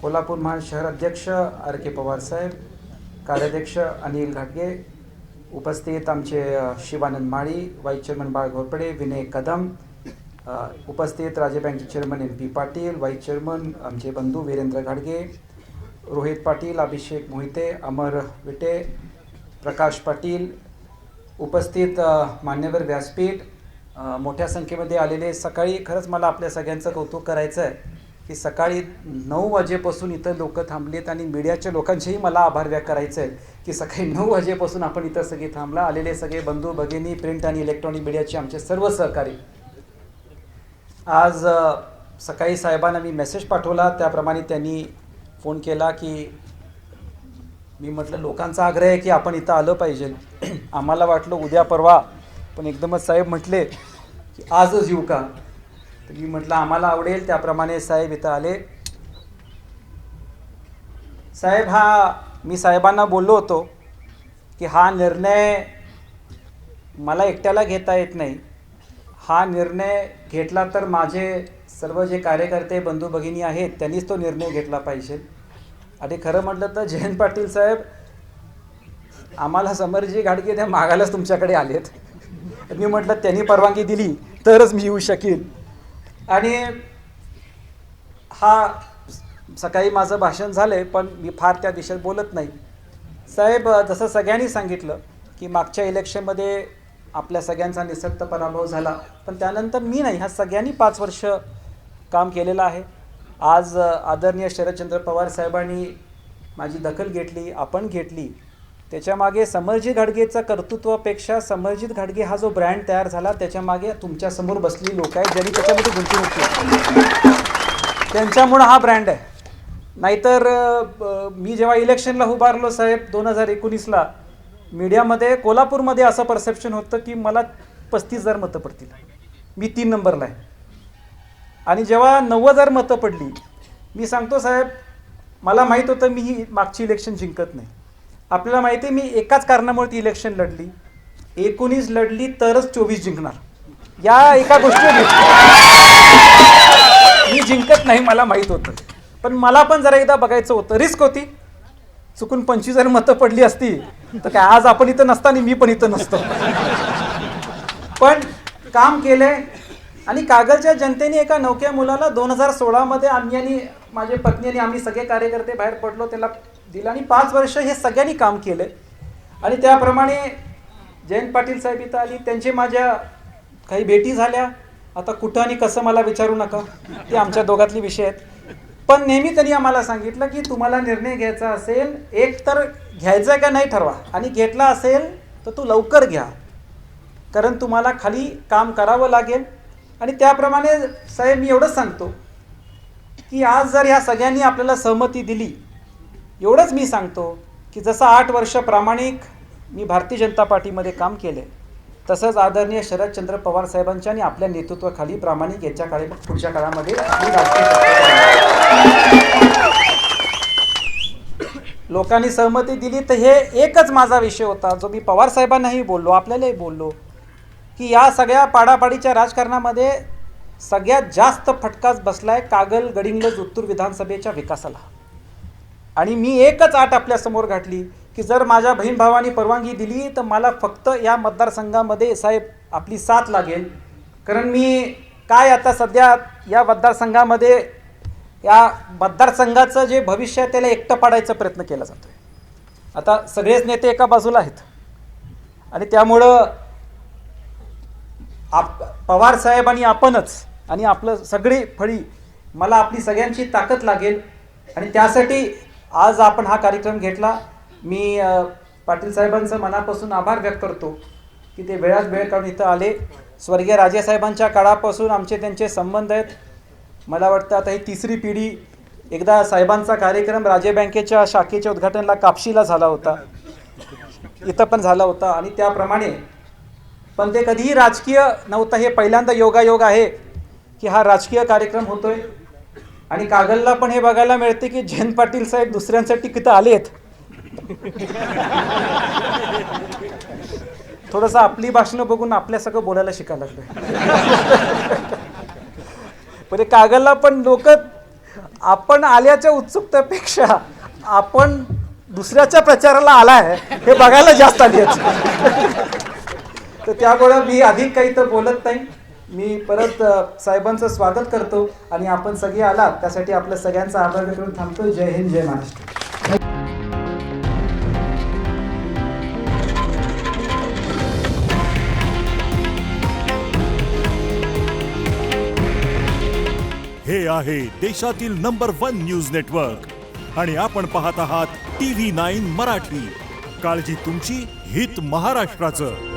कोल्हापूर महान शहर अध्यक्ष आर के पवार साहेब, कार्याध्यक्ष अनिल घाटगे, उपस्थित आमचे शिवानंद माळी, वाईस चेअरमन बाळ घोरपडे, विनय कदम, उपस्थित राज्य बँकेचे chairman M P Patil, vice chairman आमचे बंधू वीरेंद्र घाटगे, रोहित पाटील, अभिषेक मोहिते, अमर विटे, प्रकाश पाटील, उपस्थित मान्यवर व्यासपीठ, मोठ्या संख्येमध्ये आलेले. सकाळी खरंच मला आपल्या सगळ्यांचं कौतुक करायचं आहे की सकाळी 9 वाजेपासून इथं लोक थांबलेत आणि मीडियाच्या लोकांचेही मला आभार व्यक्त करायचं आहे की सकाळी 9 वाजेपासून आपण इथं सगळे थांबला. आलेले सगळे बंधू भगिनी, प्रिंट आणि इलेक्ट्रॉनिक मीडियाचे आमचे सर्व सहकारी. आज सकाळी साहेबांना मी मेसेज पाठवला, त्याप्रमाणे त्यांनी फोन केला की मी म्हटलं लोकांचा आग्रह आहे की आपण इथं आलं पाहिजे. आम्हाला वाटलं उद्या परवा, पण एकदमच साहेब म्हटले की आजच येऊ का. तर मी म्हटलं आम्हाला आवडेल. त्याप्रमाणे साहेब इथं आले. साहेब, मी साहेबांना बोललो होतो की हा निर्णय मला एकट्याला घेता येत नाही. हा निर्णय घेतला तर माझे सर्व जे कार्यकर्ते बंधू भगिनी आहेत त्यांनीच तो निर्णय घेतला पाहिजे. आणि खरं म्हटलं तर जयंत पाटील साहेब आम्हाला समरजी घाटगे त्या मागायलाच तुमच्याकडे आलेत. मी म्हटलं त्यांनी परवानगी दिली तरच मी येऊ शकेन. आणि सकाळी माझं भाषण झालं पण मी फार त्या दिशेत बोलत नाही. साहेब, जसं सगळ्यांनी सांगितलं की मागच्या इलेक्शनमध्ये आपल्या सगळ्यांचा निसक्त पराभव झाला, पण त्यानंतर मी नाही, ह्या सगळ्यांनी 5 वर्ष काम केलेलं आहे. आज आदरणीय शरदचंद्र पवार साहेबांनी माझी दखल घेतली, आपण घेतली. त्याच्यामागे समरजित घाटगेचं कर्तृत्वापेक्षा समरजित घाटगे हा जो ब्रँड तयार झाला त्याच्यामागे तुमच्यासमोर बसलेली लोक आहेत ज्यांनी त्याच्यामध्ये गुंतवणूक केली. त्यांच्यामुळं हा ब्रँड आहे. नाहीतर मी जेव्हा इलेक्शनला उभारलो साहेब 2019ला, मीडियामध्ये कोल्हापूरमध्ये असं परसेप्शन होतं की मला 35,000 मतं पडतील, मी 3 नंबरला आहे. आणि जेव्हा 90,000 मतं पडली, मी सांगतो साहेब मला माहीत होतं मी ही मागची इलेक्शन जिंकत नाही. आपल्याला माहिती आहे मी एकाच कारणामुळे ती इलेक्शन लढली, 19 लढली तरच 24 जिंकणार, या एका गोष्टीवर मी जिंकत नाही मला माहीत होतं. पण मला पण जरा एकदा बघायचं होतं, रिस्क होती. चुकून 25,000 मतं पडली असती तर काय आज आपण इथं नसता आणि मी पण इथं नसतो. पण काम केले आणि कागलच्या जनतेने एका नौक्या मुलाला 2016मध्ये आम्ही आणि माझे पत्नी आणि आम्ही सगळे कार्यकर्ते बाहेर पडलो, त्याला दिलं आणि 5 वर्ष हे सगळ्यांनी काम केलं. आणि त्याप्रमाणे जयंत पाटील साहेब इथं आली, त्यांचे माझ्या काही भेटी झाल्या. आता कुठं आणि कसं मला विचारू नका, ते आमच्या दोघातले विषय आहेत. पण नेहमी त्यांनी आम्हाला सांगितलं की तुम्हाला निर्णय घ्यायचा असेल, एक तर घ्यायचा का नाही ठरवा, आणि घेतला असेल तर तो लवकर घ्या, कारण तुम्हाला खाली काम करावं लागेल. आणि त्याप्रमाणे साहेब मी एवढंच सांगतो की आज जर ह्या सगळ्यांनी आपल्याला सहमती दिली, एवढंच मी सांगतो की जसं 8 वर्ष प्रामाणिक मी भारतीय जनता पार्टीमध्ये काम केले, तसंच आदरणीय शरदचंद्र पवार साहेबांच्या आणि आपल्या नेतृत्वाखाली प्रामाणिक याच्या पुढच्या काळामध्ये मी लोकांनी सहमती दिली. तर हे एकच माझा विषय होता जो मी पवार साहेबांनाही बोललो, आपल्यालाही बोललो की या सगळ्या पाडापाडीच्या राजकारणामध्ये सगळ्यात जास्त फटकाच बसलाय कागल गडिंग्लज उत्तूर विधानसभेच्या विकासाला. आणि मी एकच आट आपल्यासमोर घातली की जर माझ्या बहीण भावांनी परवानगी दिली तर मला फक्त या मतदारसंघामध्ये साहेब आपली साथ लागेल. कारण मी काय आता सध्या या मतदारसंघामध्ये या मतदारसंघाचं जे भविष्य आहे त्याला एकटं पाडायचा प्रयत्न केला जातो. आता सगळेच नेते एका बाजूला आहेत आणि त्यामुळं पवार साहेब आणि आपणच आणि आपलं सगळी फळी, मला आपली सगळ्यांची ताकद लागेल. आणि त्यासाठी आज आपण हा कार्यक्रम घेतला. मी पाटील साहेबांचं मनापासून आभार व्यक्त करतो की ते वेळात वेळ काढून इथं आले. स्वर्गीय राजेसाहेबांच्या काळापासून आमचे त्यांचे संबंध आहेत. मला वाटतं आता ही 3री पिढी. एकदा साहेबांचा कार्यक्रम राज्य बँकेच्या शाखेच्या उद्घाटनाला कापशीला झाला होता, इथं पण झाला होता. आणि त्याप्रमाणे पण ते कधीही राजकीय नव्हतं. हे पहिल्यांदा योगायोग आहे की हा राजकीय कार्यक्रम होतोय. आणि कागलला पण हे बघायला मिळते की जयंत पाटील साहेब दुसऱ्यांसाठी किती आलेत. थोडंसं आपली भाषणं बघून आपल्या सगळं बोलायला शिकायला लागलं. पण कागलला पण लोक आपण आल्याच्या उत्सुकतेपेक्षा आपण दुसऱ्याच्या प्रचाराला आलाय हे बघायला जास्त आली आहेत. तर त्यामुळे मी अधिक काही तर बोलत नाही. मी परत साहेबांचं स्वागत करतो आणि आपण सगळे आलात त्यासाठी आपल्या सगळ्यांचा आभार व्यक्त करून थांबतो. जय हिंद, जय महाराष्ट्र. हे आहे देशातील नंबर 1 न्यूज नेटवर्क आणि आपण पाहत आहात TV9 मराठी. काळजी तुमची, हित महाराष्ट्राचं.